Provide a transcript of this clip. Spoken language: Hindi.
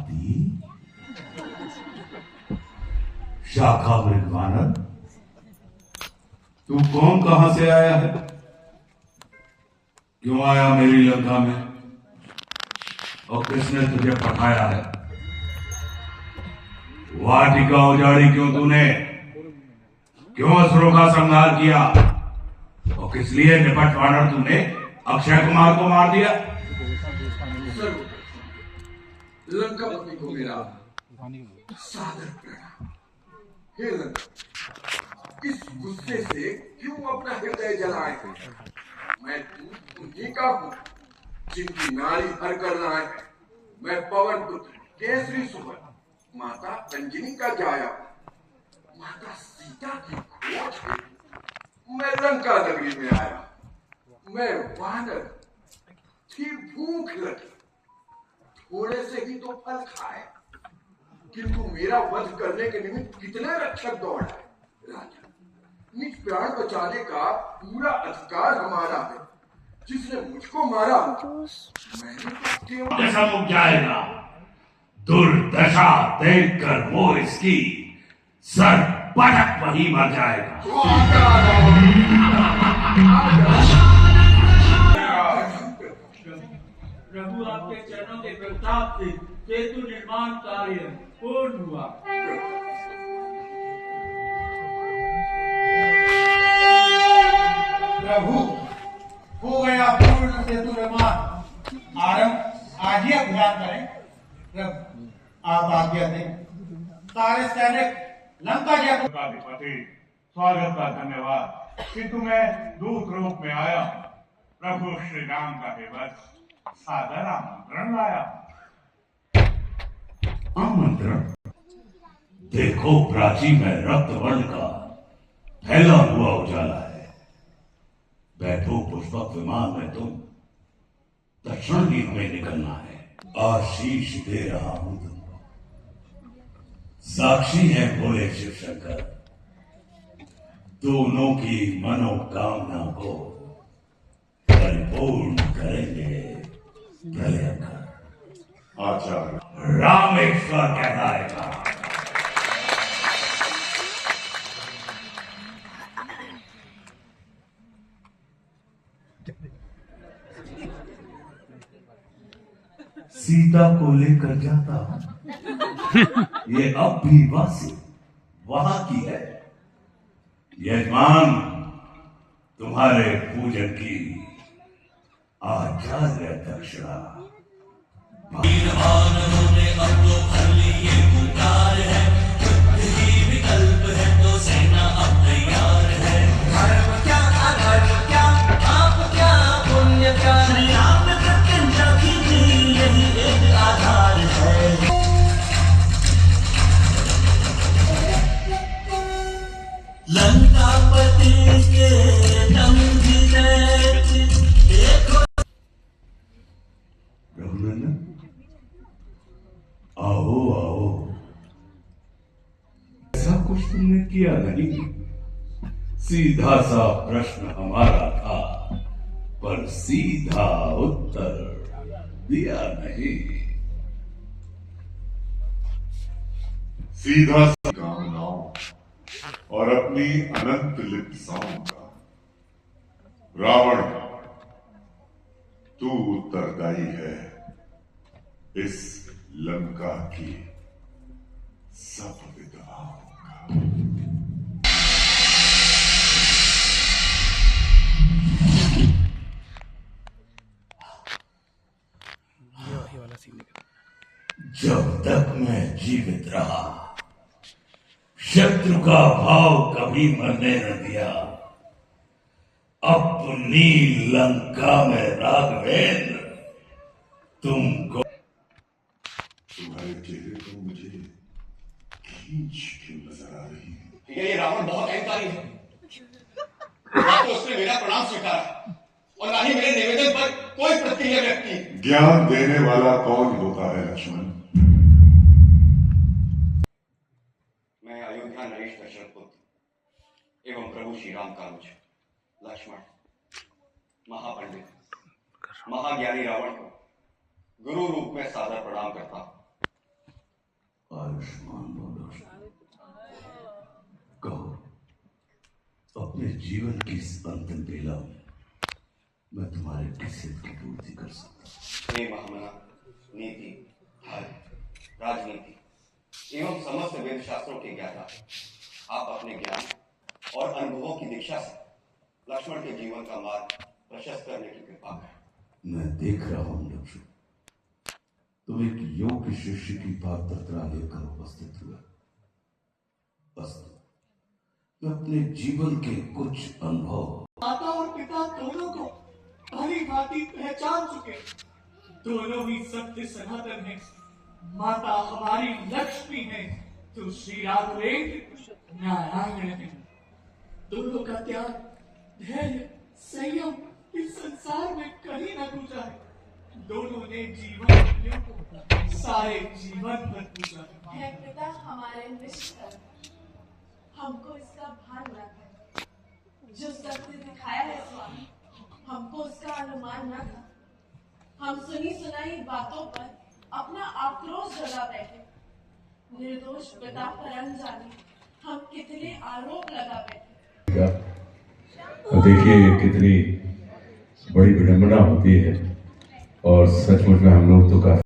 हाथी, शाखा मृग वानर, तू कौन कहां से आया है? क्यों आया मेरी लंका में? और किसने तुझे पठाया है? वाटिका उजाड़ी क्यों तूने? क्यों असुरों का संहार किया? और किस लिए निपट वानर तूने अक्षय कुमार को मार दिया? लंकापति को मेरा सादर प्रणाम। हे लंका, इस गुस्से से क्यों अपना हृदय जलाए? मैं उन्हीं का हूं जिनकी नाड़ी हर करना है। मैं पवन पुत्र केसरी सुमन माता अंजनी का जाया, माता सीता की खोज में मैं लंका नगरी में आया। मैं वानर थी, भूख लगी, थोड़े से ही तो फल खाए, किंतु मेरा वध करने के निमित्त कितने रक्षक दौड़ाए। राजा, निज प्राण बचाने का पूरा अधिकार हमारा है। जिसने मुझको मारा मैंने तो केवल जैसा मुक जाएगा, दुर्दशा देखकर वो इसकी सर पटक वही मर जाएगा। प्रभु आपके चरणों के प्रताप से सेतु निर्माण कार्य पूर्ण हुआ। प्रभु, हो गया पूर्ण सेतु निर्माण। आरंभ आज ही अभियान करें। प्रभु, आप आज्ञा दें। सारे सैनिक लंका जय। स्वागत का धन्यवाद, किंतु मैं दूत रूप में आया। प्रभु श्री राम का दिवस सादर आमंत्रण लाया। आमंत्रण? देखो प्राची में रक्त वर्ण का फैला हुआ उजाला है। बैठो पुष्पक विमान में, तुम दक्षिण ही हमें निकलना है। आशीष दे रहा हूं तुमको। साक्षी है भोले शिव शंकर, दोनों की मनोकामना को परिपूर्ण करेंगे। आचार्य रामेश्वर कहलाएगा। सीता को लेकर जाता हूं। ये अब भी वासी वहां की है। यजमान, तुम्हारे पूजन की आचार्य दक्षिणा। ने अब तो भर ली ये पुकार है, युद्ध ही विकल्प है तो सेना अब तैयार है। धर्म क्या अधर्म क्या, पाप क्या पुण्य क्या, श्री राम ने प्रत्यंचा की थी, यही एक आधार है। लंकापति के नंदिने देखो। रघुनंदन, आओ आओ। ऐसा कुछ तुमने किया नहीं। सीधा सा प्रश्न हमारा था, पर सीधा उत्तर दिया नहीं। सीधा कामनाओं और अपनी अनंत लिप्साओं का। रावण, तू उत्तरदायी है इस लंका की सब विधवाओं का। जब तक मैं जीवित रहा, शत्रु का भाव कभी मरने न दिया। अपनी लंका में राघवेंद्र तुमको। तुम्हारे चेहरे को मुझे खींच क्यों नजर आ रही है? ये रावण बहुत अहंकारी है। ना तो उसने मेरा प्रणाम स्वीकारा और ना ही मेरे निवेदन पर कोई प्रतिक्रिया व्यक्त की। ज्ञान देने वाला कौन होता है लक्ष्मण? मैं अयोध्या नरेश दशरथ पुत्र एवं प्रभु श्री राम का अनुज लक्ष्मण, महापंडित महाज्ञानी रावण को गुरु रूप में सादर प्रणाम करता हूं। आयुष्मान बोलो। कहो, अपने जीवन की इस अंतिम बेला में मैं तुम्हारे किस हित की पूर्ति कर सकता हूं? हे महामना, नीति, धर्म, राजनीति एवं समस्त वेद शास्त्रों के ज्ञाता, आप अपने ज्ञान और अनुभवों की दीक्षा से लक्ष्मण के जीवन का मार्ग प्रशस्त करने की कृपा करें। मैं देख रहा हूं लक्ष्मण, तुम एक योग्य शिष्य की पात्रता लेकर उपस्थित हुए। बस मैं अपने जीवन के कुछ अनुभव, माता और पिता दोनों को भली भांति पहचान चुके, दोनों ही सत्य सनातन है। माता हमारी लक्ष्मी है तो श्री राघवेंद्र नारायण है। दोनों का त्याग, धैर्य, संयम इस संसार में कहीं न पूछा है। दोनों ने जीवन मूल्यों को सारे जीवन भर पूछा है। है पिता हमारे निष्ठर, हमको इसका भान न था। जो सत्य दिखाया है स्वामी, हमको उसका अनुमान न था। हम सुनी सुनाई बातों पर अपना आक्रोश जगा बैठे। निर्दोष पिता पर अनजाने हम कितने आरोप लगा बैठे। देखिए ये कितनी बड़ी विडंबना होती है और सचमुच में हम लोग तो काफी